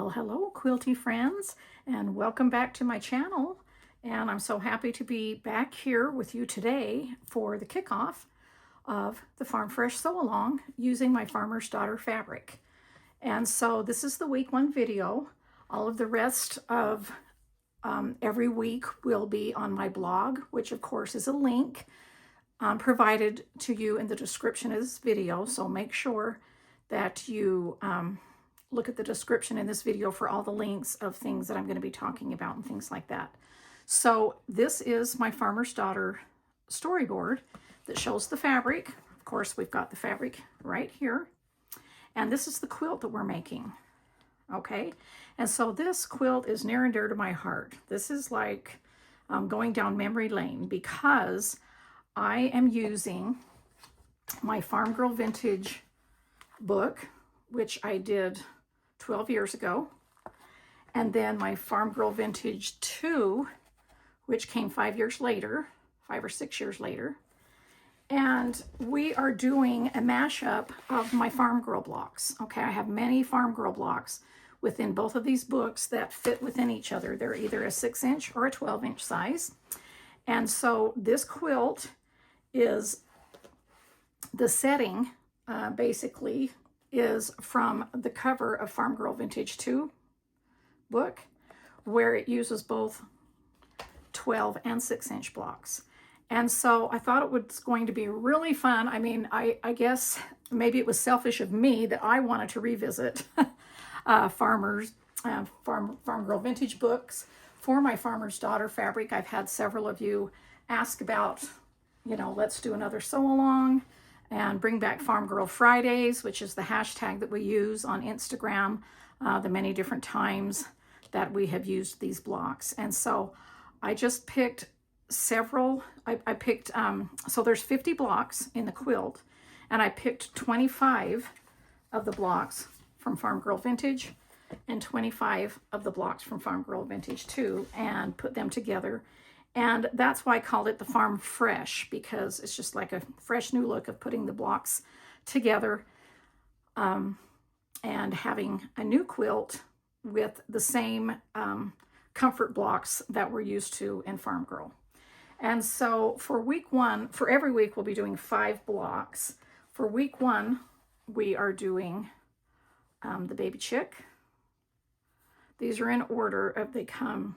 Well, hello, quilty friends, and welcome back to my channel. And I'm so happy to be back here with you today for the kickoff of the Farm Fresh Sew Along using my Farmer's Daughter fabric. And so this is the week one video. All of the rest of every week will be on my blog, which of course is a link provided to you in the description of this video. So make sure that you look at the description in this video for all the links of things that I'm going to be talking about and things like that. So this is my Farmer's Daughter storyboard that shows the fabric. Of course, we've got the fabric right here. And this is the quilt that we're making. Okay, and so this quilt is near and dear to my heart. This is like going down memory lane because I am using my Farm Girl Vintage book, which I did 12 years ago, and then my Farm Girl Vintage 2, which came 5 years later, 5 or 6 years later. And we are doing a mashup of my Farm Girl blocks. Okay, I have many Farm Girl blocks within both of these books that fit within each other. They're either a 6-inch or a 12-inch size. And so this quilt is, the setting basically is from the cover of Farm Girl Vintage 2 book, where it uses both 12 and 6-inch blocks. And so I thought it was going to be really fun. I mean, I guess maybe it was selfish of me that I wanted to revisit Farm Girl Vintage books for my Farmer's Daughter fabric. I've had several of you ask about, you know, let's do another sew along and bring back Farm Girl Fridays, which is the hashtag that we use on Instagram, the many different times that we have used these blocks. And so I just picked several. I picked, so there's 50 blocks in the quilt, and I picked 25 of the blocks from Farm Girl Vintage and 25 of the blocks from Farm Girl Vintage 2 and put them together. And that's why I called it the Farm Fresh, because it's just like a fresh new look of putting the blocks together and having a new quilt with the same comfort blocks that we're used to in Farm Girl. And so for week one, for every week, we'll be doing 5 blocks. For week one, we are doing the baby chick. These are in order of they come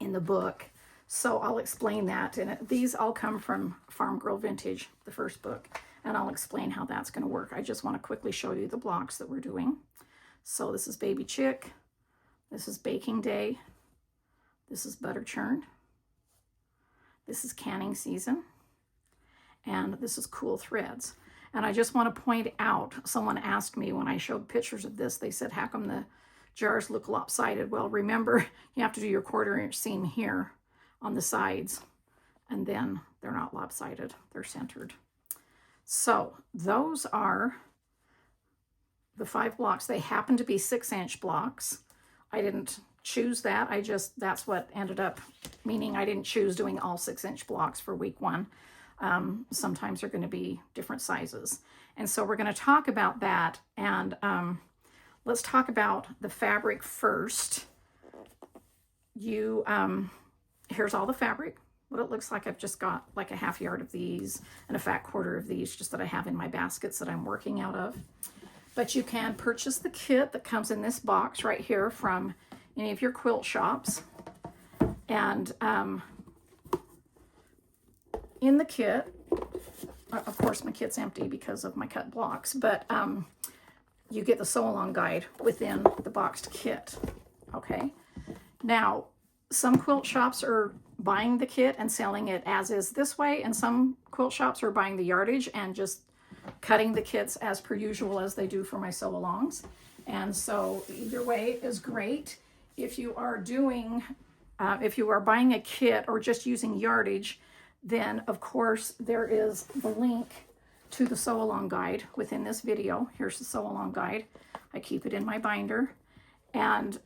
in the book. So I'll explain that. And these all come from Farm Girl Vintage, the first book. And I'll explain how that's going to work. I just want to quickly show you the blocks that we're doing. So this is baby chick. This is baking day. This is butter churn. This is canning season. And this is cool threads. And I just want to point out, someone asked me when I showed pictures of this, they said, how come the jars look lopsided? Well, remember, you have to do your 1/4-inch seam here on the sides, and then they're not lopsided, they're centered. So those are the 5 blocks. They happen to be 6-inch blocks. I didn't choose that. That's what ended up meaning I didn't choose doing all 6-inch blocks for week one. Sometimes they're going to be different sizes. And so we're going to talk about that. And let's talk about the fabric first. Here's all the fabric, what it looks like. I've just got like a 1/2 yard of these and a fat 1/4 of these just that I have in my baskets that I'm working out of. But you can purchase the kit that comes in this box right here from any of your quilt shops. And in the kit, of course my kit's empty because of my cut blocks, but you get the sew along guide within the boxed kit. Okay, now some quilt shops are buying the kit and selling it as is this way, and some quilt shops are buying the yardage and just cutting the kits as per usual as they do for my sew alongs. And so either way is great. If you are doing, if you are buying a kit or just using yardage, then of course there is the link to the sew along guide within this video. Here's the sew along guide. I keep it in my binder. And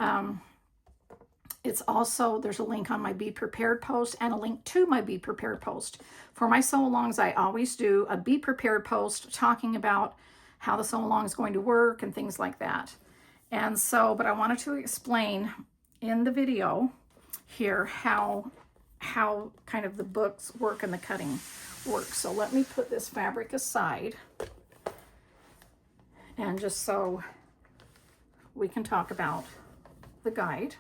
it's also, there's a link on my Be Prepared post and a link to my Be Prepared post. For my sew alongs, I always do a Be Prepared post talking about how the sew along is going to work and things like that. And so, but I wanted to explain in the video here how kind of the books work and the cutting works. So let me put this fabric aside, and just so we can talk about the guide.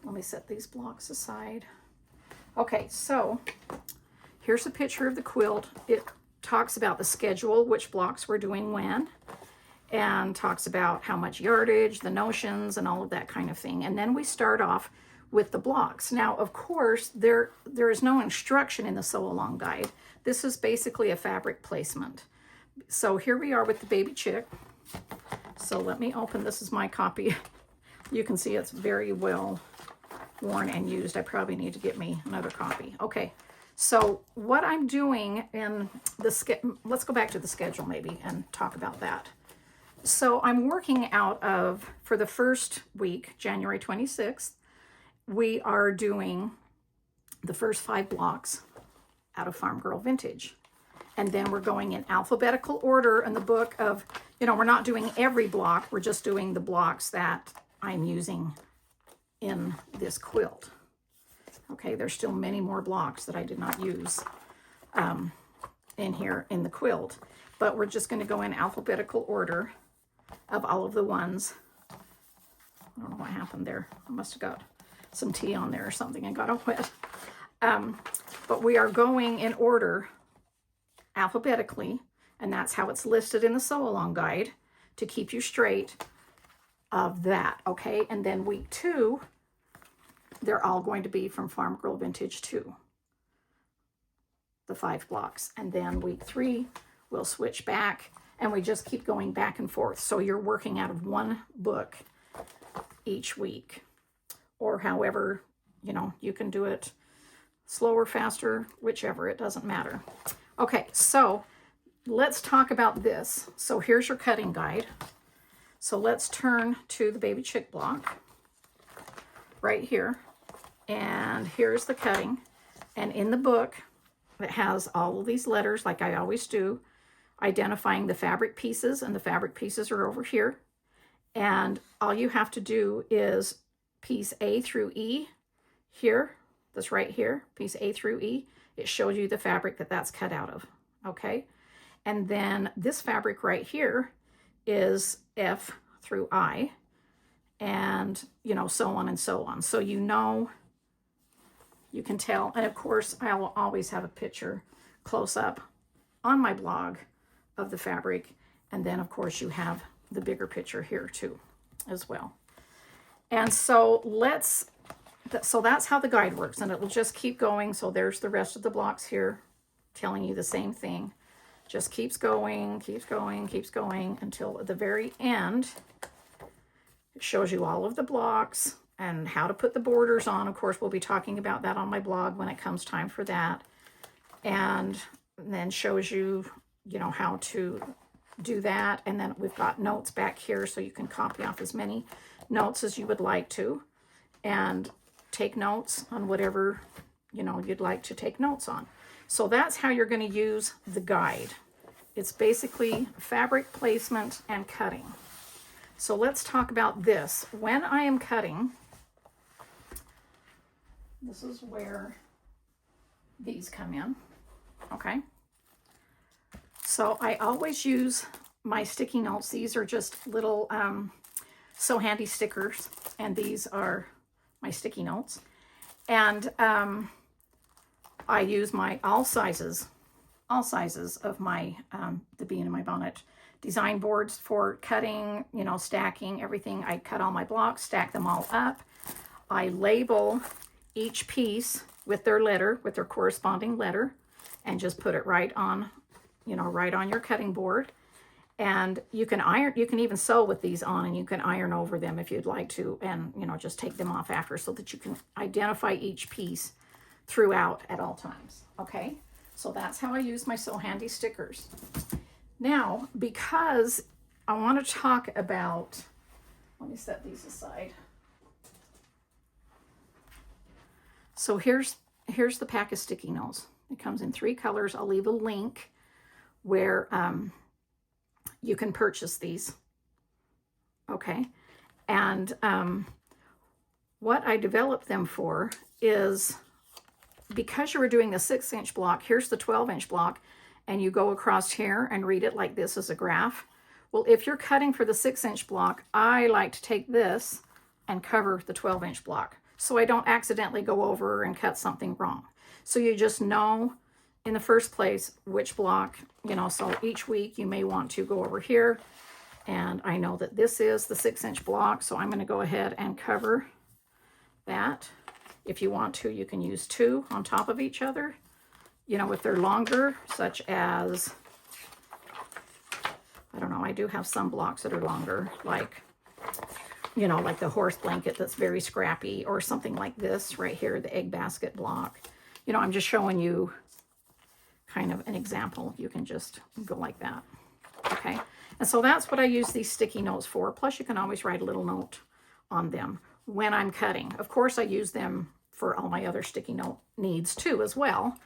Let me set these blocks aside. Okay, so here's a picture of the quilt. It talks about the schedule, which blocks we're doing when, and talks about how much yardage, the notions, and all of that kind of thing. And then we start off with the blocks. Now, of course, there is no instruction in the sew along guide. This is basically a fabric placement. So here we are with the baby chick. So let me open, this is my copy. You can see it's very well worn and used. I probably need to get me another copy. Okay, so what I'm doing in the let's go back to the schedule maybe and talk about that. So I'm working out of, for the first week, January 26th, we are doing the first 5 blocks out of Farm Girl Vintage. And then we're going in alphabetical order in the book of, you know, we're not doing every block, we're just doing the blocks that I'm using in this quilt. Okay, there's still many more blocks that I did not use in here in the quilt, but we're just going to go in alphabetical order of all of the ones. I don't know what happened there. I must have got some tea on there or something and got all wet. But we are going in order alphabetically, and that's how it's listed in the sew along guide to keep you straight of that. Okay, and then week 2, they're all going to be from Farm Girl Vintage 2, the 5 blocks. And then week 3, we'll switch back, and we just keep going back and forth. So you're working out of one book each week, or however, you know, you can do it slower, faster, whichever, it doesn't matter. Okay, so let's talk about this. So here's your cutting guide. So let's turn to the baby chick block right here. And here's the cutting. And in the book, it has all of these letters, like I always do, identifying the fabric pieces, and the fabric pieces are over here. And all you have to do is piece A through E here, this right here, piece A through E. It shows you the fabric that that's cut out of, okay? And then this fabric right here is F through I, and, you know, so on and so on. So you know, you can tell. And of course, I will always have a picture close up on my blog of the fabric. And then, of course, you have the bigger picture here too as well. And so so that's how the guide works, and it will just keep going. So there's the rest of the blocks here telling you the same thing. Just keeps going, keeps going, keeps going until at the very end, it shows you all of the blocks and how to put the borders on. Of course, we'll be talking about that on my blog when it comes time for that. And then shows you, you know, how to do that. And then we've got notes back here so you can copy off as many notes as you would like to, and take notes on whatever, you know, you'd like to take notes on. So that's how you're going to use the guide. It's basically fabric placement and cutting. So let's talk about this. When I am cutting, this is where these come in, okay? So I always use my sticky notes. These are just little So Handy stickers, and these are my sticky notes. And I use my all sizes of my the Bee in My Bonnet design boards for cutting, you know, stacking everything. I cut all my blocks, stack them all up. I label each piece with their letter, with their corresponding letter, and just put it right on, you know, right on your cutting board. And you can iron, you can even sew with these on, and you can iron over them if you'd like to, and, you know, just take them off after so that you can identify each piece throughout at all times. Okay, so that's how I use my So Handy stickers. Now, because I want to talk about, let me set these aside. So here's the pack of sticky notes. It comes in 3 colors. I'll leave a link where you can purchase these. Okay. And what I developed them for is, because you were doing the 6-inch block, here's the 12-inch block, and you go across here and read it like this as a graph. Well, if you're cutting for the 6-inch block, I like to take this and cover the 12-inch block so I don't accidentally go over and cut something wrong. So you just know in the first place which block, you know, so each week you may want to go over here, and I know that this is the 6-inch block, so I'm going to go ahead and cover that. If you want to, you can use 2 on top of each other, you know, if they're longer, such as, I don't know, I do have some blocks that are longer, like, you know, like the horse blanket that's very scrappy, or something like this right here, the egg basket block. You know, I'm just showing you kind of an example. You can just go like that. Okay. And so that's what I use these sticky notes for. Plus you can always write a little note on them when I'm cutting. Of course, I use them for all my other sticky note needs too as well.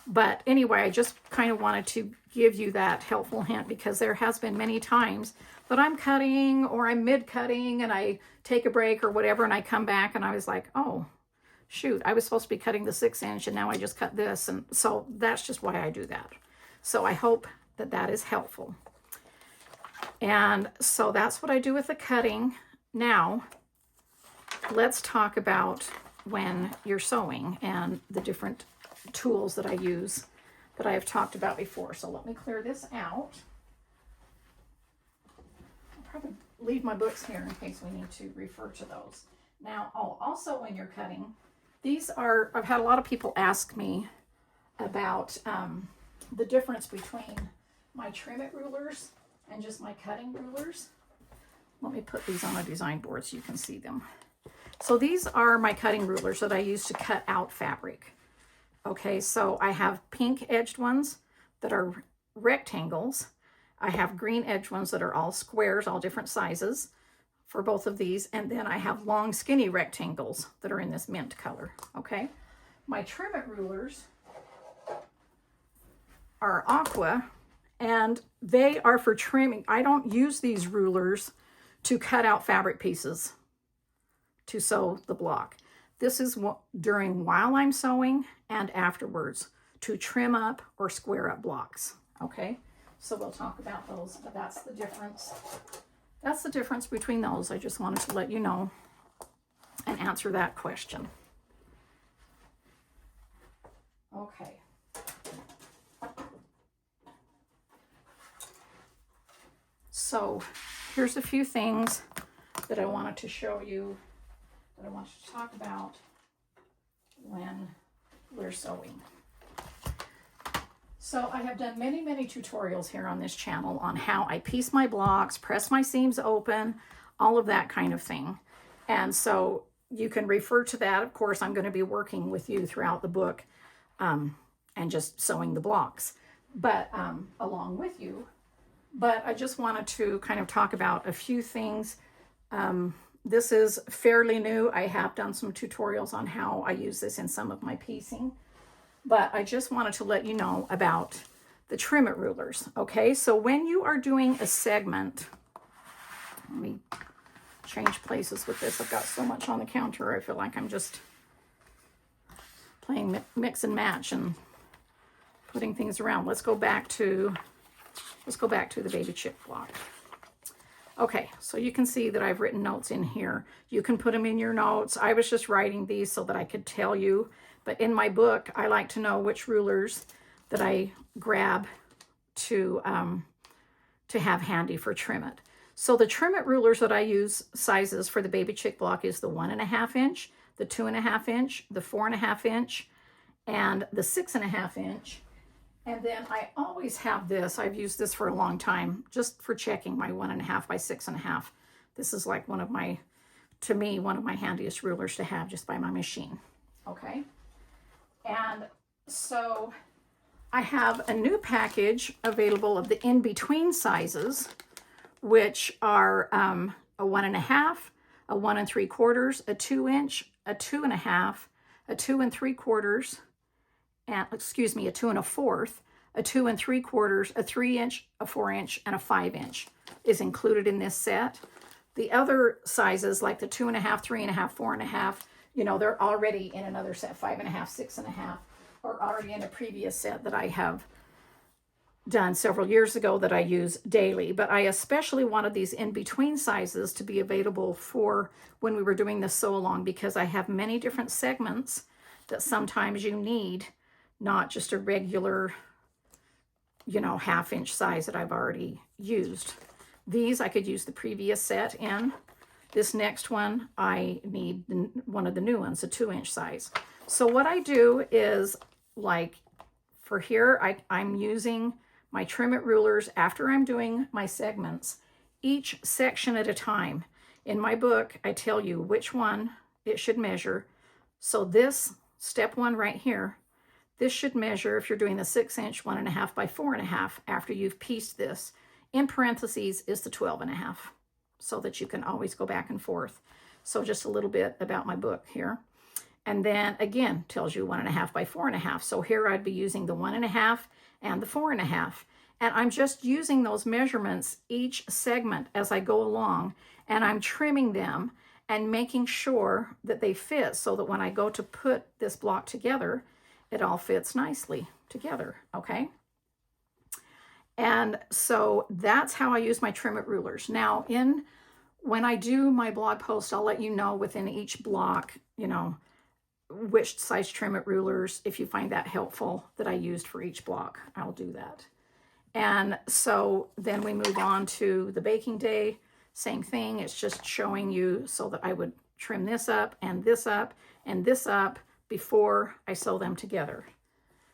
But anyway, I just kind of wanted to give you that helpful hint, because there has been many times that I'm cutting or I'm mid-cutting and I take a break or whatever, and I come back and I was like, oh, shoot, I was supposed to be cutting the 6-inch and now I just cut this. And so that's just why I do that. So I hope that that is helpful. And so that's what I do with the cutting. Now, let's talk about when you're sewing and the different tools that I use that I have talked about before. So let me clear this out. I'll probably leave my books here in case we need to refer to those. Now, oh, also when you're cutting, these are, I've had a lot of people ask me about the difference between my trim it rulers and just my cutting rulers. Let me put these on a design board so you can see them. So these are my cutting rulers that I use to cut out fabric. Okay, so I have pink edged ones that are rectangles. I have green edged ones that are all squares, all different sizes for both of these. And then I have long skinny rectangles that are in this mint color. Okay, my trim it rulers are aqua, and they are for trimming. I don't use these rulers to cut out fabric pieces to sew the block. This is during while I'm sewing and afterwards to trim up or square up blocks. Okay, so we'll talk about those, but that's the difference. That's the difference between those. I just wanted to let you know and answer that question. Okay. So here's a few things that I wanted to show you, that I wanted to talk about when we're sewing. So I have done many, many tutorials here on this channel on how I piece my blocks, press my seams open, all of that kind of thing. And so you can refer to that. Of course, I'm going to be working with you throughout the book and just sewing the blocks, but along with you. But I just wanted to kind of talk about a few things. This is fairly new. I have done some tutorials on how I use this in some of my piecing, but I just wanted to let you know about the trim it rulers. Okay, so when you are doing a segment, let me change places with this. I've got so much on the counter. I feel like I'm just playing mix and match and putting things around. Let's go back to the baby chick block. Okay, so you can see that I've written notes in here. You can put them in your notes. I was just writing these so that I could tell you, but in my book, I like to know which rulers that I grab to have handy for trim it. So the trim it rulers that I use sizes for the baby chick block is the 1.5 inch, the 2.5 inch, the 4.5 inch, and the 6.5 inch. And then I always have this. I've used this for a long time, just for checking my 1.5 by 6.5. This is like one of my handiest rulers to have just by my machine. Okay. And so I have a new package available of the in-between sizes, which are a 1.5, a 1 3/4, a 2 inch, a 2.5, a 2 3/4, and excuse me, a 2 1/4, a 2 3/4, a 3-inch, a 4-inch, and a 5-inch is included in this set. The other sizes, like the 2.5, 3.5, 4.5, you know, they're already in another set. 5.5, 6.5 are already in a previous set that I have done several years ago that I use daily. But I especially wanted these in-between sizes to be available for when we were doing this sew along, because I have many different segments that sometimes you need, not just a regular, you know, 1/2-inch size that I've already used. These I could use the previous set in. This next one, I need one of the new ones, a 2-inch size. So what I do is, like for here, I'm using my trim it rulers after I'm doing my segments, each section at a time. In my book, I tell you which one it should measure. So this step 1 right here, this should measure, if you're doing the 6-inch 1.5 by 4.5, after you've pieced this. In parentheses is the 12.5, so that you can always go back and forth. So just a little bit about my book here. And then again, tells you 1.5 by 4.5. So here I'd be using the 1.5 and the 4.5. And I'm just using those measurements each segment as I go along, and I'm trimming them and making sure that they fit so that when I go to put this block together, it all fits nicely together, okay? And so that's how I use my trim it rulers. Now, when I do my blog post, I'll let you know within each block, you know, which size trim it rulers, if you find that helpful, that I used for each block. I'll do that. And so then we move on to the baking day. Same thing. It's just showing you so that I would trim this up and this up and this up before I sew them together.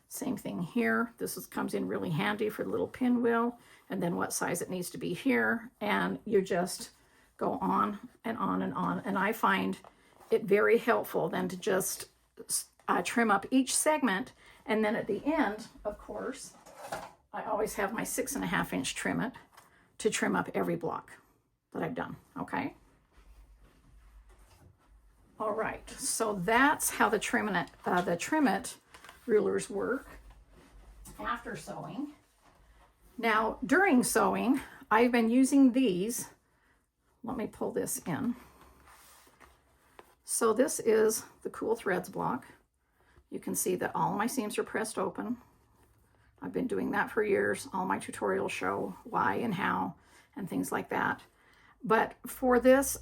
Same thing here. This comes in really handy for the little pinwheel, and then what size it needs to be here. And you just go on and on and on. And I find it very helpful then to just trim up each segment. And then at the end, of course, I always have my 6.5-inch trim it to trim up every block that I've done, okay? All right, so that's how the trim it rulers work after sewing. Now, during sewing, I've been using these. Let me pull this in. So this is the Cool Threads block. You can see that all my seams are pressed open. I've been doing that for years. All my tutorials show why and how and things like that. But for this,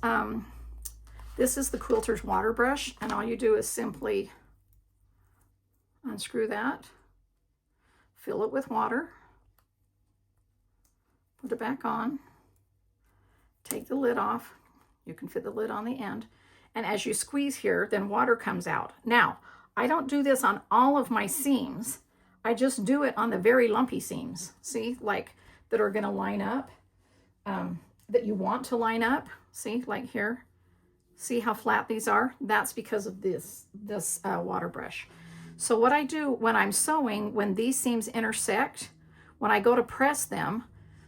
this is the quilter's water brush, and all you do is simply unscrew that, fill it with water, put it back on, take the lid off. You can fit the lid on the end. And as you squeeze here, then water comes out. Now, I don't do this on all of my seams. I just do it on the very lumpy seams, see, like that are gonna line up, that you want to line up, see, like here. See how flat these are? That's because of this water brush. So what I do when I'm sewing, when these seams intersect, when I go to press them,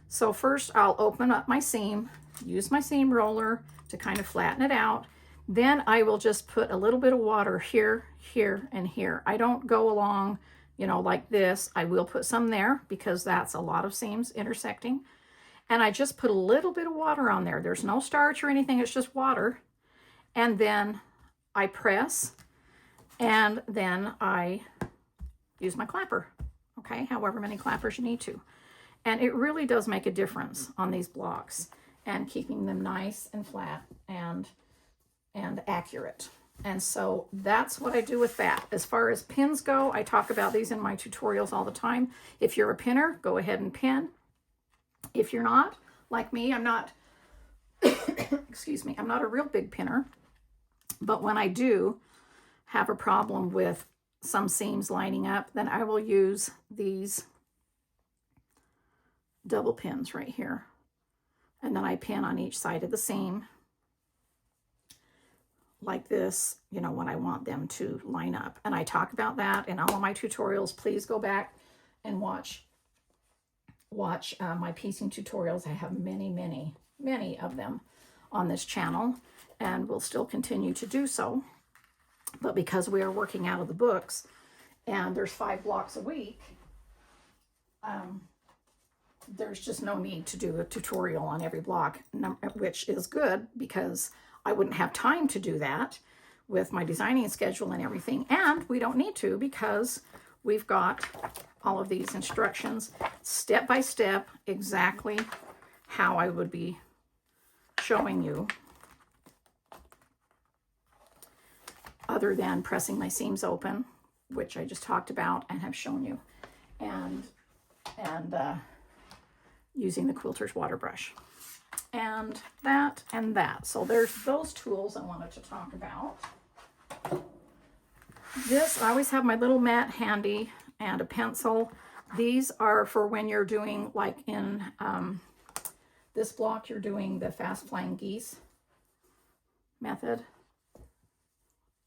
so first I'll open up my seam, use my seam roller to kind of flatten it out. Then I will just put a little bit of water here, here, and here. I don't go along, you know, like this. I will put some there because that's a lot of seams intersecting. And I just put a little bit of water on there. There's no starch or anything, it's just water. And then I press, and then I use my clapper, okay? However many clappers you need to. And it really does make a difference on these blocks and keeping them nice and flat and accurate. And so that's what I do with that. As far as pins go, I talk about these in my tutorials all the time. If you're a pinner, go ahead and pin. If you're not, like me, I'm not, excuse me, I'm not a real big pinner. But when I do have a problem with some seams lining up, then I will use these double pins right here. And then I pin on each side of the seam like this, you know, when I want them to line up. And I talk about that in all of my tutorials. Please go back and watch my piecing tutorials. I have many of them on this channel, and will still continue to do so. But because we are working out of the books and there's 5 blocks a week, there's just no need to do a tutorial on every block, which is good because I wouldn't have time to do that with my designing schedule and everything. And we don't need to because we've got all of these instructions step by step, exactly how I would be showing you, other than pressing my seams open, which I just talked about and have shown you, and using the quilter's water brush, and that. So there's those tools I wanted to talk about. This, I always have my little mat handy and a pencil. These are for when you're doing, like in this block, you're doing the fast flying geese method.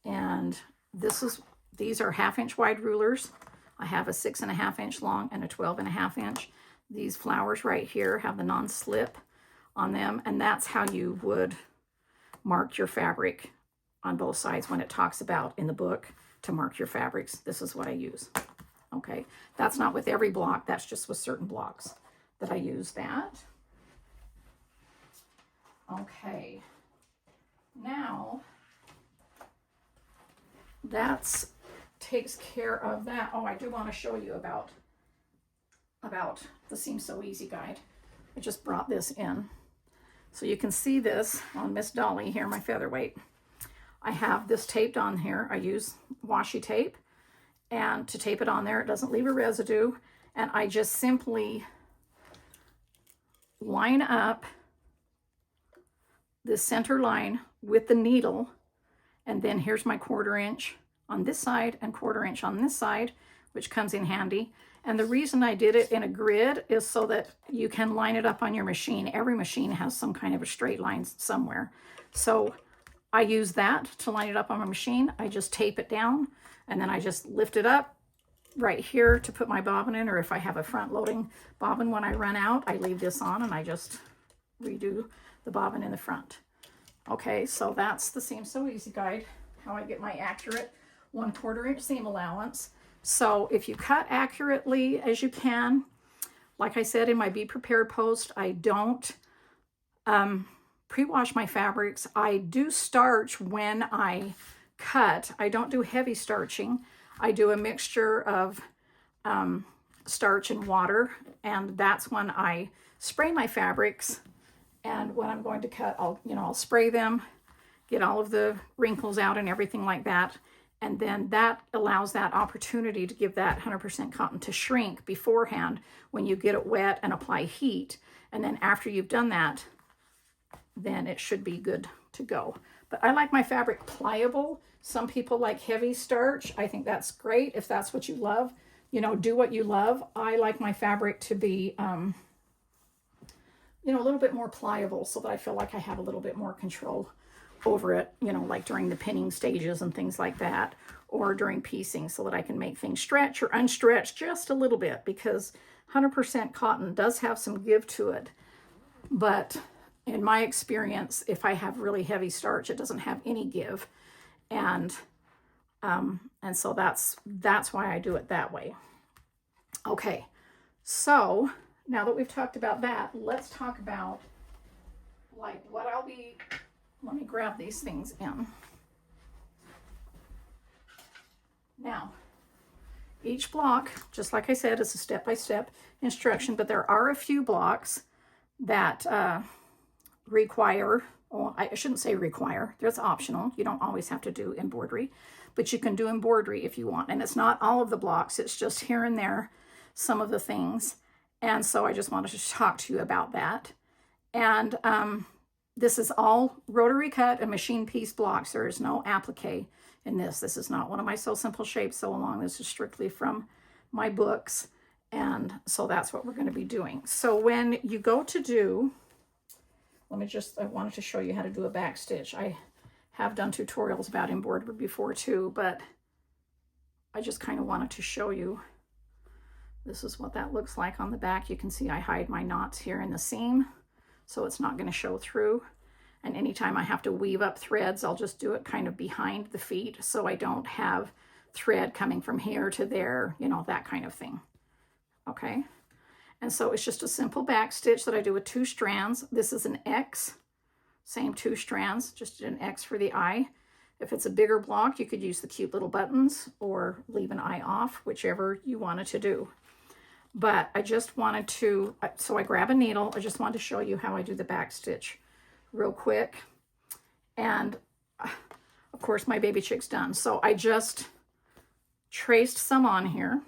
And these are 1/2 inch wide rulers. I have a 6.5 inch long and a 12.5 inch. These flowers right here have the non-slip on them, and that's how you would mark your fabric on both sides when it talks about in the book to mark your fabrics. This is what I use. Okay, that's not with every block, that's just with certain blocks that I use that. Okay, now that takes care of that. Oh, I do want to show you about the Seam So Easy guide. I just brought this in. So you can see this on Miss Dolly here, my featherweight. I have this taped on here. I use washi tape, and to tape it on there, it doesn't leave a residue. And I just simply line up the center line with the needle, and then here's my 1/4 inch on this side and 1/4 inch on this side, which comes in handy. And the reason I did it in a grid is so that you can line it up on your machine. Every machine has some kind of a straight line somewhere. So I use that to line it up on my machine. I just tape it down, and then I just lift it up right here to put my bobbin in, or if I have a front loading bobbin when I run out, I leave this on and I just redo the bobbin in the front. Okay, so that's the Seam So Easy guide, how I get my accurate 1/4 inch seam allowance. So if you cut accurately as you can, like I said in my Be Prepared post, I don't pre-wash my fabrics. I do starch when I cut. I don't do heavy starching. I do a mixture of starch and water, and that's when I spray my fabrics. And when I'm going to cut, I'll spray them, get all of the wrinkles out and everything like that. And then that allows that opportunity to give that 100% cotton to shrink beforehand when you get it wet and apply heat. And then after you've done that, then it should be good to go. But I like my fabric pliable. Some people like heavy starch. I think that's great if that's what you love. You know, do what you love. I like my fabric to be, a little bit more pliable so that I feel like I have a little bit more control over it, like during the pinning stages and things like that, or during piecing, so that I can make things stretch or unstretch just a little bit, because 100% cotton does have some give to it. But in my experience, if I have really heavy starch, it doesn't have any give. And so that's why I do it that way. Okay, so now that we've talked about that, let's talk about like what I'll be. Let me grab these things in. Now, each block, just like I said, is a step-by-step instruction, but there are a few blocks that require, well, I shouldn't say require, that's optional. You don't always have to do embroidery, but you can do embroidery if you want. And it's not all of the blocks, it's just here and there, some of the things. And so I just wanted to talk to you about that. And this is all rotary cut and machine piece blocks. There is no applique in this. This is not one of my Sew Simple Shapes Sew Along. This is strictly from my books. And so that's what we're going to be doing. So when you go to do, I wanted to show you how to do a back stitch. I have done tutorials about embroidery before too, but I just kind of wanted to show you. This is what that looks like on the back. You can see I hide my knots here in the seam, so it's not going to show through. And anytime I have to weave up threads, I'll just do it kind of behind the feet so I don't have thread coming from here to there, that kind of thing. Okay, And so it's just a simple back stitch that I do with 2 strands. This is an X, same 2 strands, just an X for the eye. If it's a bigger block, you could use the cute little buttons or leave an eye off, whichever you wanted to do. But I just wanted to, so I grab a needle. I just wanted to show you how I do the back stitch real quick. And of course my baby chick's done. So I just traced some on here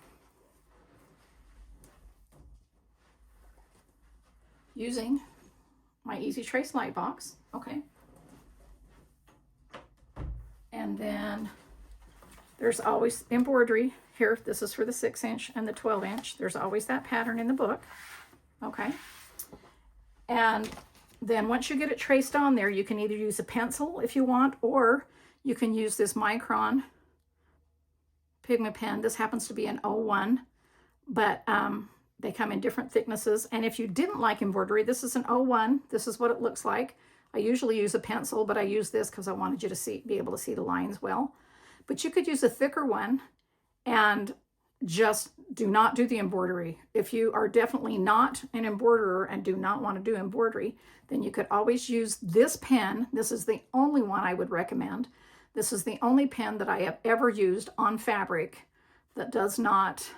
using my Easy Trace light box. Okay. And then there's always embroidery here. This is for the 6-inch and the 12-inch. There's always that pattern in the book. Okay. And then once you get it traced on there, you can either use a pencil if you want, or you can use this micron pigment pen. This happens to be an 01, but they come in different thicknesses. And if you didn't like embroidery, this is an 01. This is what it looks like. I usually use a pencil, but I use this because I wanted you to be able to see the lines well. But you could use a thicker one and just do not do the embroidery. If you are definitely not an embroiderer and do not want to do embroidery, then you could always use this pen. This is the only one I would recommend. This is the only pen that I have ever used on fabric that does not,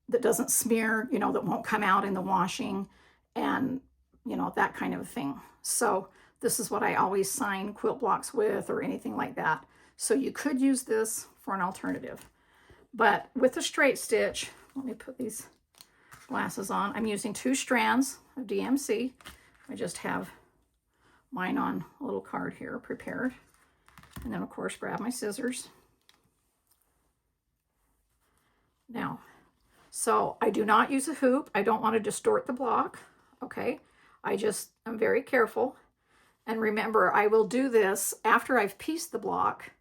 that doesn't smear, you know, that won't come out in the washing and, you know, that kind of a thing. So this is what I always sign quilt blocks with or anything like that. So you could use this for an alternative. But with a straight stitch, let me put these glasses on. I'm using 2 strands of DMC. I just have mine on a little card here prepared. And then of course grab my scissors. Now, so I do not use a hoop. I don't want to distort the block. Okay. I'm very careful. And remember, I will do this after I've pieced the block.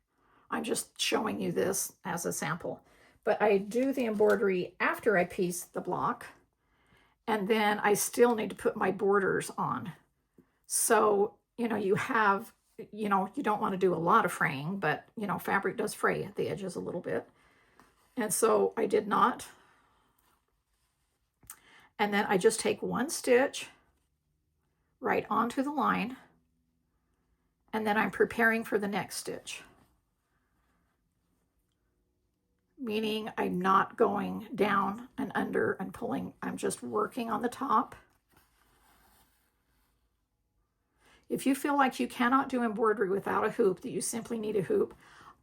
I'm just showing you this as a sample. But I do the embroidery after I piece the block. And then I still need to put my borders on. So, you know, you don't want to do a lot of fraying, but, you know, fabric does fray at the edges a little bit. And so I did not. And then I just take 1 stitch right onto the line. And then I'm preparing for the next stitch. Meaning I'm not going down and under and pulling. I'm just working on the top. If you feel like you cannot do embroidery without a hoop, that you simply need a hoop,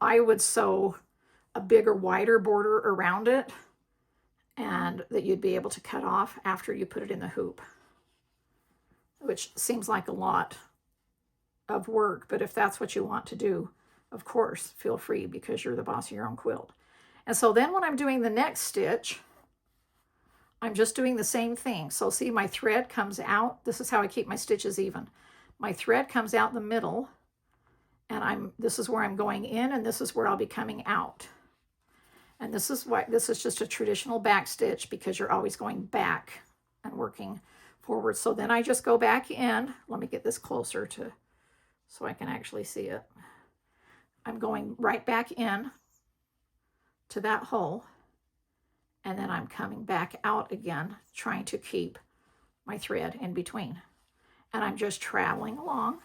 I would sew a bigger, wider border around it and that you'd be able to cut off after you put it in the hoop, which seems like a lot of work, but if that's what you want to do, of course, feel free because you're the boss of your own quilt. And so then when I'm doing the next stitch, I'm just doing the same thing. So see, my thread comes out. This is how I keep my stitches even. My thread comes out in the middle, and this is where I'm going in, and this is where I'll be coming out. And this is just a traditional back stitch because you're always going back and working forward. So then I just go back in. Let me get this closer so I can actually see it. I'm going right back in to that hole, and then I'm coming back out again, trying to keep my thread in between. And I'm just traveling along.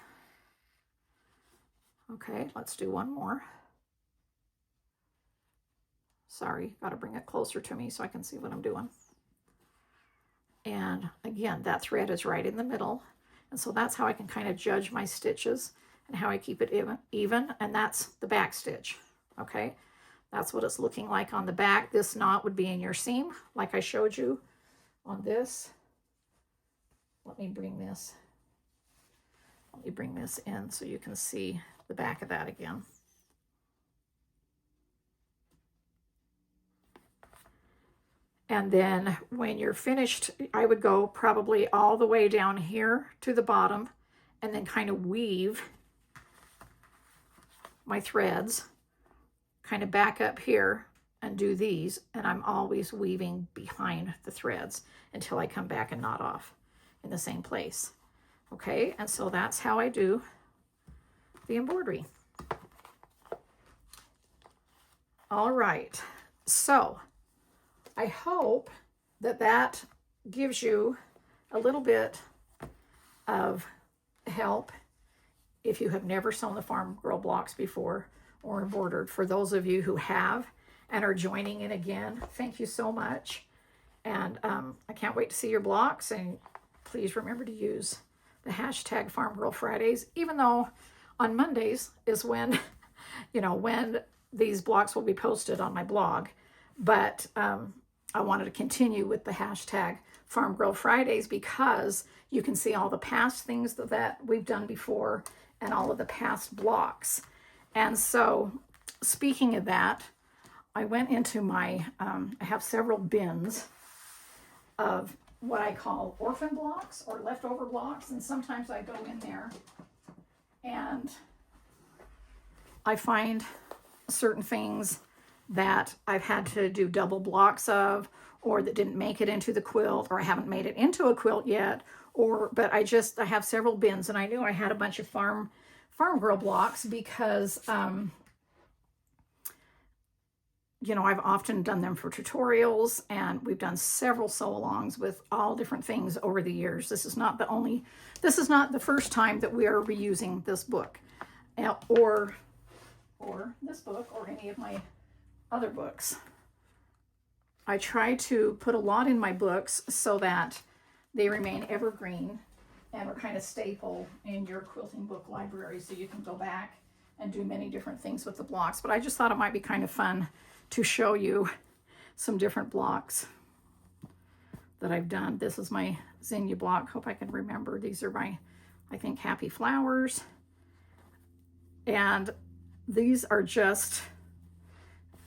Okay, let's do one more. Sorry, got to bring it closer to me so I can see what I'm doing. And again, that thread is right in the middle. And so that's how I can kind of judge my stitches and how I keep it even. And that's the back stitch. Okay, that's what it's looking like on the back. This knot would be in your seam, like I showed you on this. Let me bring this in so you can see the back of that again. And then when you're finished, I would go probably all the way down here to the bottom and then kind of weave my threads, kind of back up here and do these. And I'm always weaving behind the threads until I come back and knot off in the same place. Okay, and so that's how I do the embroidery. All right, so I hope that gives you a little bit of help if you have never sewn the Farm Girl blocks before or embroidered. For those of you who have and are joining in again, thank you so much. And I can't wait to see your blocks. And please remember to use the hashtag Farm Girl Fridays, even though on Mondays is when, when these blocks will be posted on my blog. But I wanted to continue with the hashtag Farm Girl Fridays because you can see all the past things that we've done before and all of the past blocks. And so speaking of that, I went into my, I have several bins of what I call orphan blocks or leftover blocks. And sometimes I go in there and I find certain things that I've had to do double blocks of, or that didn't make it into the quilt, or I haven't made it into a quilt yet, but I have several bins, and I knew I had a bunch of Farm Girl blocks because, I've often done them for tutorials, and we've done several sew-alongs with all different things over the years. This is not the first time that we are reusing this book, or this book, or any of my other books. I try to put a lot in my books so that they remain evergreen and are kind of staple in your quilting book library, so you can go back and do many different things with the blocks. But I just thought it might be kind of fun to show you some different blocks that I've done. This is my zinnia block. Hope I can remember. These are my, I think, Happy Flowers. And these are just,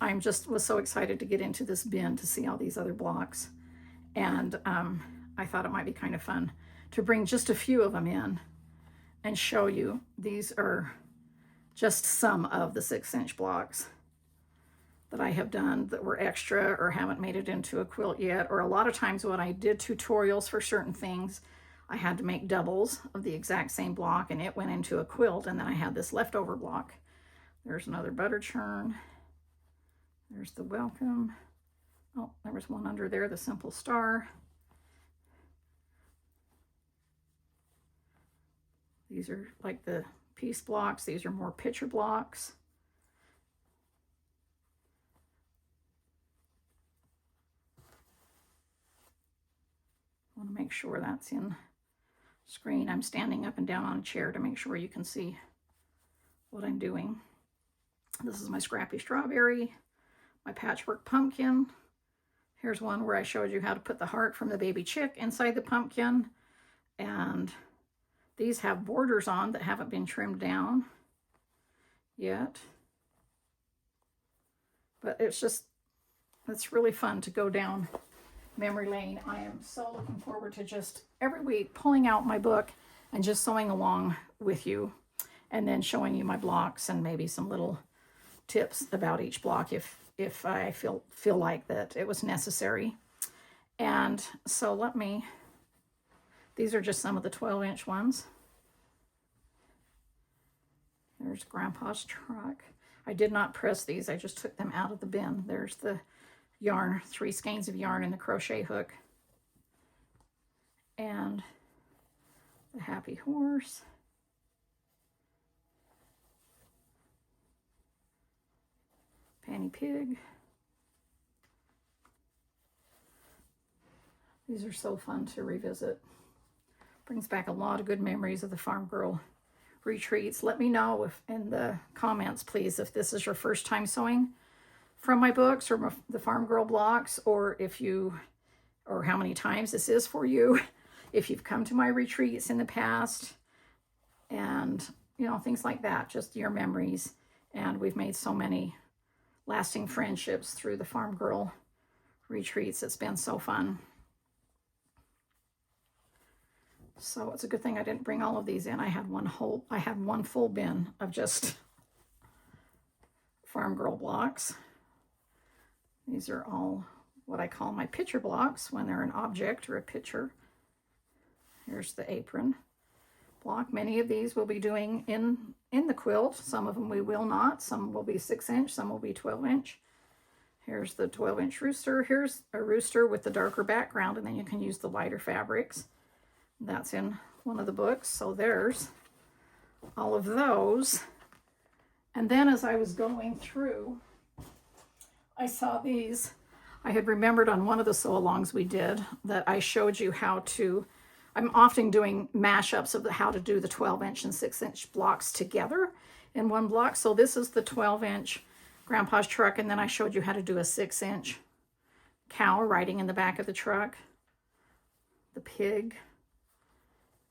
was so excited to get into this bin to see all these other blocks. And I thought it might be kind of fun to bring just a few of them in and show you. These are just some of the 6-inch blocks that I have done that were extra or haven't made it into a quilt yet. Or a lot of times when I did tutorials for certain things, I had to make doubles of the exact same block and it went into a quilt, and then I had this leftover block. There's another butter churn. There's the welcome. Oh, there was one under there, the simple star. These are like the piece blocks. These are more picture blocks. I want to make sure that's in screen. I'm standing up and down on a chair to make sure you can see what I'm doing. This is my scrappy strawberry, my patchwork pumpkin. Here's one where I showed you how to put the heart from the baby chick inside the pumpkin. And these have borders on that haven't been trimmed down yet. But it's really fun to go down memory lane. I am so looking forward to just every week pulling out my book and just sewing along with you, and then showing you my blocks and maybe some little tips about each block if I feel like that it was necessary. And so these are just some of the 12-inch ones. There's Grandpa's truck. I did not press these. I just took them out of the bin. There's the yarn, 3 skeins of yarn in the crochet hook. And the Happy Horse. Panny Pig. These are so fun to revisit. Brings back a lot of good memories of the Farm Girl retreats. Let me know in the comments, please, if this is your first time sewing from my books or the Farm Girl blocks, or or how many times this is for you, if you've come to my retreats in the past, and things like that, just your memories. And we've made so many lasting friendships through the Farm Girl retreats. It's been so fun. So it's a good thing I didn't bring all of these in. I had one full bin of just Farm Girl blocks. These are all what I call my picture blocks when they're an object or a picture. Here's the apron block. Many of these we'll be doing in the quilt. Some of them we will not. Some will be 6-inch, some will be 12-inch. Here's the 12-inch rooster. Here's a rooster with the darker background, and then you can use the lighter fabrics. That's in one of the books. So there's all of those. And then as I was going through, I saw these. I had remembered on one of the sew-alongs we did that I showed you how to, I'm often doing mashups of how to do the 12-inch and 6-inch blocks together in one block. So this is the 12-inch Grandpa's truck, and then I showed you how to do a 6-inch cow riding in the back of the truck, the pig,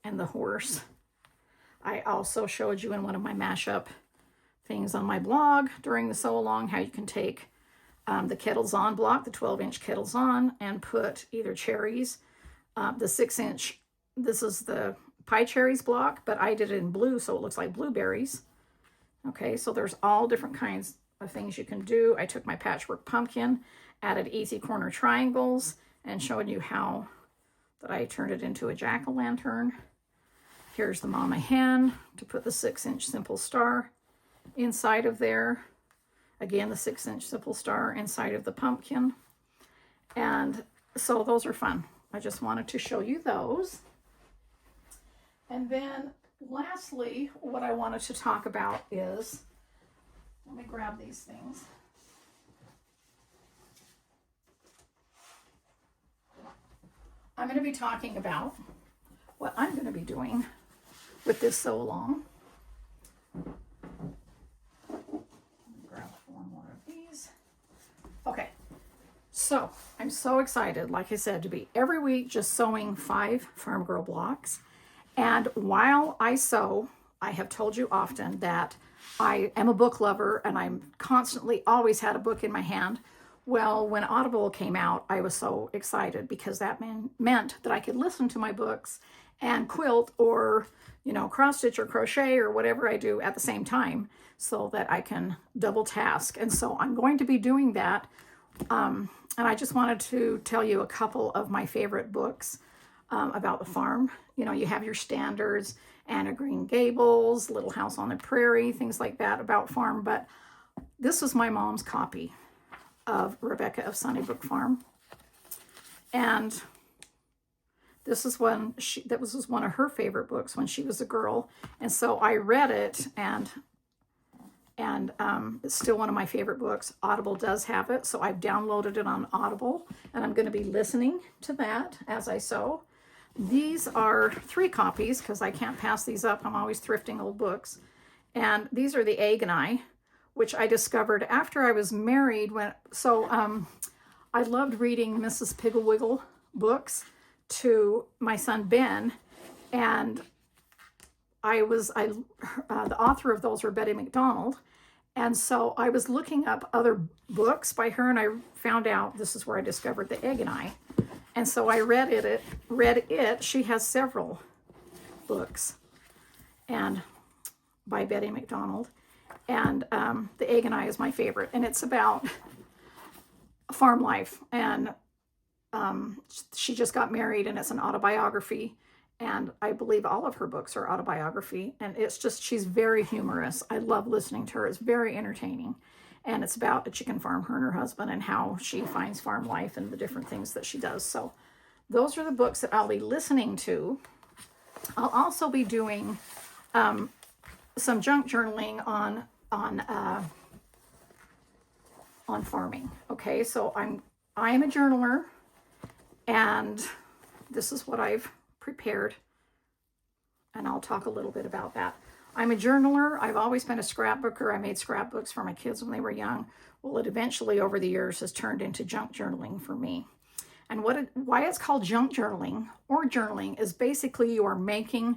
and the horse. I also showed you in one of my mashup things on my blog during the sew-along how you can take the Kettles On block, the 12-inch Kettles On, and put either cherries, the 6-inch, this is the pie cherries block, but I did it in blue so it looks like blueberries. Okay, so there's all different kinds of things you can do. I took my patchwork pumpkin, added easy corner triangles, and showed you how that I turned it into a jack-o'-lantern. Here's the mama hen to put the 6-inch simple star inside of there. Again, the 6-inch simple star inside of the pumpkin. And so those are fun. I just wanted to show you those. And then lastly, what I wanted to talk about is, let me grab these things. I'm going to be talking about what I'm going to be doing with this sew-along. Grab one more of these. Okay, so I'm so excited, like I said, to be every week just sewing 5 Farm Girl blocks. And while I sew, I have told you often that I am a book lover and I'm constantly always had a book in my hand. Well, when Audible came out, I was so excited because that meant that I could listen to my books and quilt or, you know, cross stitch or crochet or whatever I do at the same time so that I can double task. And so I'm going to be doing that. And I just wanted to tell you a couple of my favorite books about the farm. You know, you have your standards, Anna Green Gables, Little House on the Prairie, things like that about farm. But this was my mom's copy of Rebecca of Sunnybrook Farm. And this is one, that was one of her favorite books when she was a girl. And so I read it, and it's still one of my favorite books. Audible does have it, so I've downloaded it on Audible, and I'm going to be listening to that as I sew. These are 3 copies because I can't pass these up. I'm always thrifting old books. And these are the Egg and I, which I discovered after I was married. I loved reading Mrs. Piggle-Wiggle books to my son Ben, and the author of those were Betty McDonald. And so I was looking up other books by her, and I found out this is where I discovered the Egg and I. And so I read it. She has several books and by Betty McDonald. And The Egg and I is my favorite. And it's about farm life. And she just got married, and it's an autobiography. And I believe all of her books are autobiography. And it's just, she's very humorous. I love listening to her. It's very entertaining. And it's about a chicken farm, her and her husband, and how she finds farm life and the different things that she does. So those are the books that I'll be listening to. I'll also be doing some junk journaling on farming. Okay, so I am a journaler, and this is what I've prepared, and I'll talk a little bit about that. I'm a journaler. I've always been a scrapbooker. I made scrapbooks for my kids when they were young. Well, it eventually over the years has turned into junk journaling for me. And why it's called junk journaling or journaling is basically you are making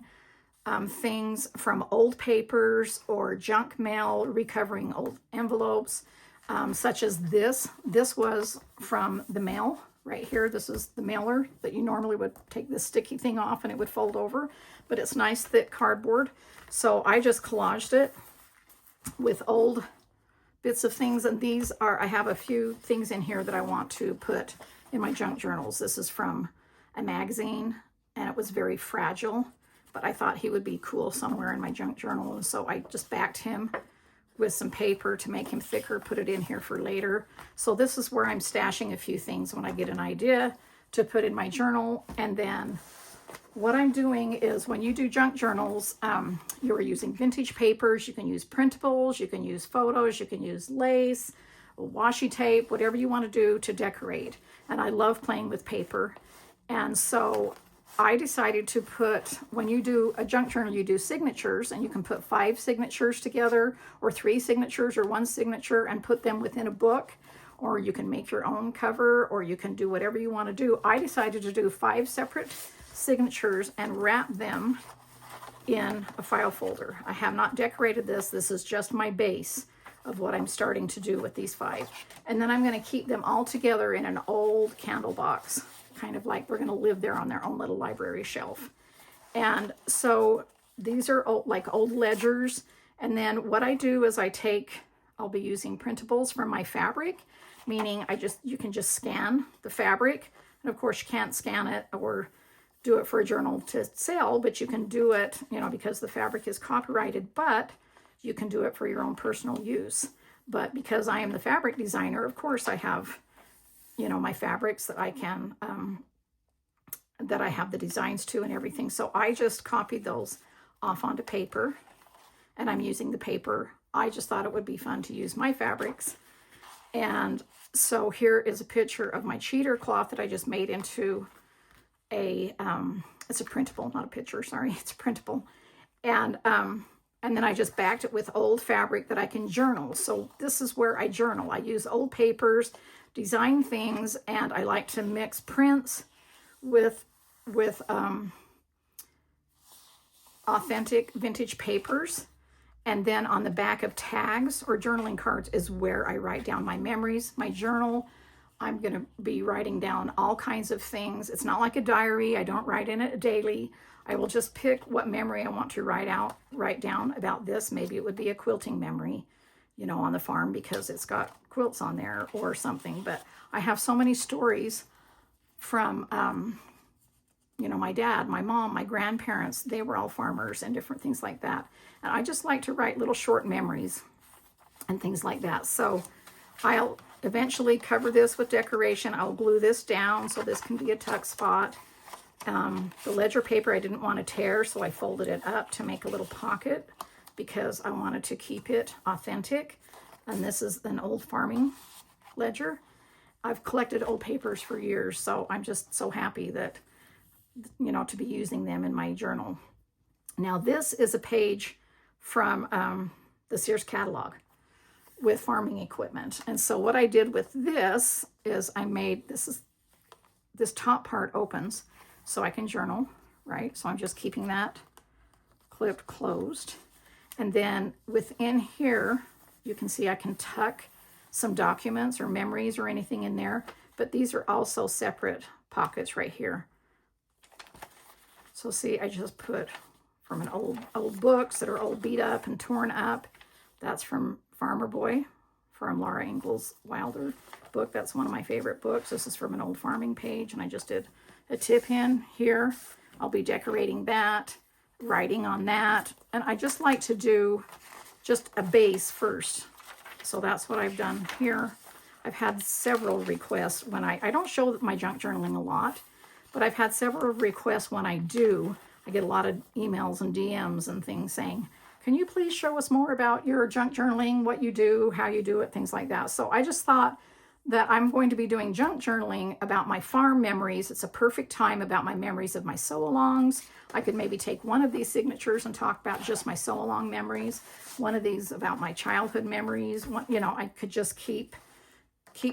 things from old papers or junk mail, recovering old envelopes, such as this. This was from the mail right here. This is the mailer that you normally would take this sticky thing off and it would fold over, but it's nice thick cardboard. So I just collaged it with old bits of things, and these are, I have a few things in here that I want to put in my junk journals. This is from a magazine, and it was very fragile, but I thought he would be cool somewhere in my junk journal, and so I just backed him with some paper to make him thicker, put it in here for later. So this is where I'm stashing a few things when I get an idea to put in my journal. And then what I'm doing is when you do junk journals, you're using vintage papers. You can use printables, you can use photos, you can use lace, washi tape, whatever you want to do to decorate. And I love playing with paper. And so I decided to put, when you do a junk journal, you do signatures, and you can put 5 signatures together, or 3 signatures, or 1 signature, and put them within a book, or you can make your own cover, or you can do whatever you want to do. I decided to do 5 separate signatures and wrap them in a file folder. I have not decorated this. This is just my base of what I'm starting to do with these 5. And then I'm going to keep them all together in an old candle box, kind of like we're going to live there on their own little library shelf. And so these are like old ledgers. And then what I do is I'll be using printables from my fabric, meaning you can just scan the fabric. And of course you can't scan it or do it for a journal to sell, but you can do it, because the fabric is copyrighted, but you can do it for your own personal use. But because I am the fabric designer, of course I have, my fabrics that I can, that I have the designs to and everything. So I just copied those off onto paper, and I'm using the paper. I just thought it would be fun to use my fabrics. And so here is a picture of my cheater cloth that I just made into it's a printable, not a picture, sorry, it's a printable. And then I just backed it with old fabric that I can journal. So this is where I journal. I use old papers, design things, and I like to mix prints with authentic vintage papers. And then on the back of tags or journaling cards is where I write down my memories, my journal. I'm going to be writing down all kinds of things. It's not like a diary. I don't write in it daily. I will just pick what memory I want to write down about this. Maybe it would be a quilting memory, on the farm because it's got quilts on there or something. But I have so many stories from, my dad, my mom, my grandparents. They were all farmers and different things like that. And I just like to write little short memories and things like that. So I'll eventually cover this with decoration. I'll glue this down so this can be a tuck spot. The ledger paper I didn't want to tear, so I folded it up to make a little pocket because I wanted to keep it authentic. And this is an old farming ledger. I've collected old papers for years, so I'm just so happy that, to be using them in my journal. Now this is a page from the Sears catalog with farming equipment. And so what I did with this is this top part opens so I can journal, right? So I'm just keeping that clipped closed. And then within here, you can see I can tuck some documents or memories or anything in there, but these are also separate pockets right here. So see, I just put from an old books that are old beat up and torn up. That's from Farmer Boy, from Laura Ingalls Wilder book. That's one of my favorite books. This is from an old farming page, and I just did a tip in here. I'll be decorating that, writing on that, and I just like to do just a base first. So that's what I've done here. I've had several requests when I don't show my junk journaling a lot, but I've had several requests when I do. I get a lot of emails and DMs and things saying, can you please show us more about your junk journaling, what you do, how you do it, things like that. So I just thought that I'm going to be doing junk journaling about my farm memories. It's a perfect time about my memories of my sew-alongs. I could maybe take one of these signatures and talk about just my sew-along memories, one of these about my childhood memories. I could just keep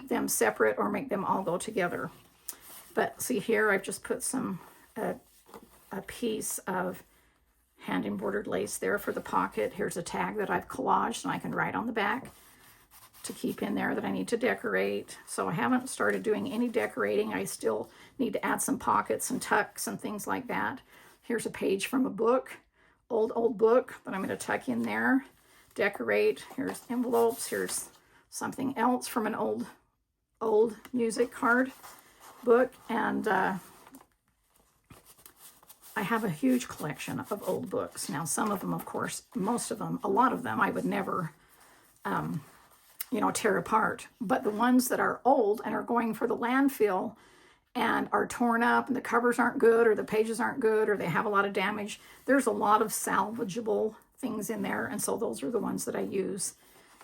them separate or make them all go together. But see here, I've just put a piece of hand embroidered lace there for the pocket. Here's a tag that I've collaged and I can write on the back to keep in there that I need to decorate. So I haven't started doing any decorating. I still need to add some pockets and tucks and things like that. Here's a page from a book, old book that I'm going to tuck in there, decorate. Here's envelopes. Here's something else from an old music card book. And I have a huge collection of old books. Now, some of them, of course, most of them, a lot of them, I would never you know, tear apart. But the ones that are old and are going for the landfill and are torn up and the covers aren't good or the pages aren't good or they have a lot of damage, there's a lot of salvageable things in there. And so those are the ones that I use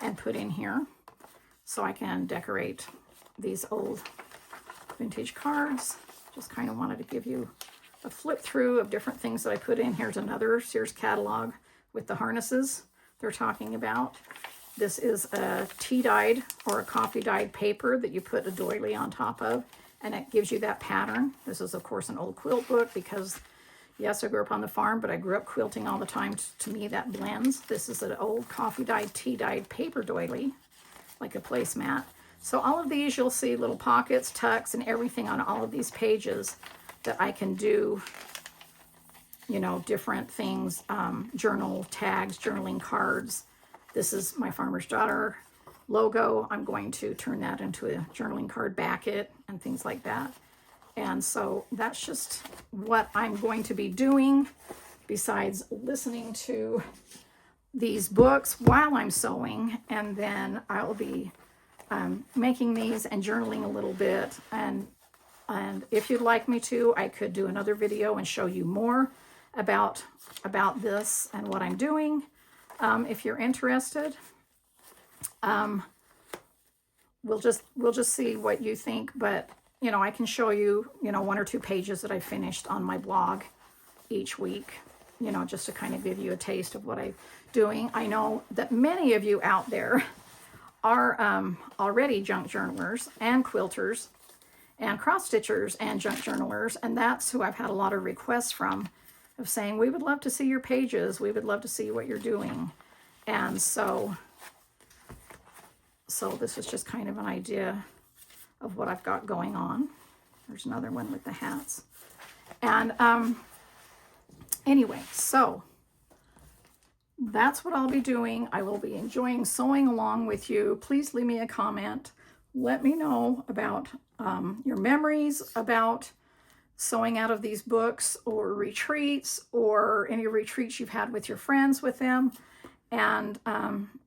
and put in here so I can decorate these old vintage cards. Just kind of wanted to give you a flip through of different things that I put in. Here's another Sears catalog with the harnesses they're talking about. This is a tea dyed or a coffee dyed paper that you put a doily on top of, and it gives you that pattern. This is, of course, an old quilt book because, yes, I grew up on the farm, but I grew up quilting all the time. To me, that blends. This is an old coffee dyed, tea dyed paper doily, like a placemat. So all of these, you'll see little pockets, tucks, and everything on all of these pages that I can do, you know, different things, journal tags, journaling cards. This is my Farmer's Daughter logo. I'm going to turn that into a journaling card backet and things like that. And so that's just what I'm going to be doing besides listening to these books while I'm sewing. And then I'll be making these and journaling a little bit. And if you'd like me to, I could do another video and show you more about this and what I'm doing. If you're interested, we'll just see what you think. But you know, I can show you, you know, 1 or 2 pages that I finished on my blog each week, you know, just to kind of give you a taste of what I'm doing. I know that many of you out there are already junk journalers and quilters and cross stitchers and junk journalers, and that's who I've had a lot of requests from, of saying, we would love to see your pages, we would love to see what you're doing. And so this is just kind of an idea of what I've got going on. There's another one with the hats. And anyway, so that's what I'll be doing. I will be enjoying sewing along with you. Please leave me a comment. Let me know about your memories about sewing out of these books, or retreats, or any retreats you've had with your friends with them. And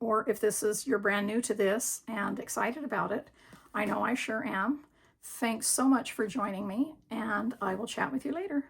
or if this is, you're brand new to this and excited about it. I know I sure am. Thanks so much for joining me, and I will chat with you later.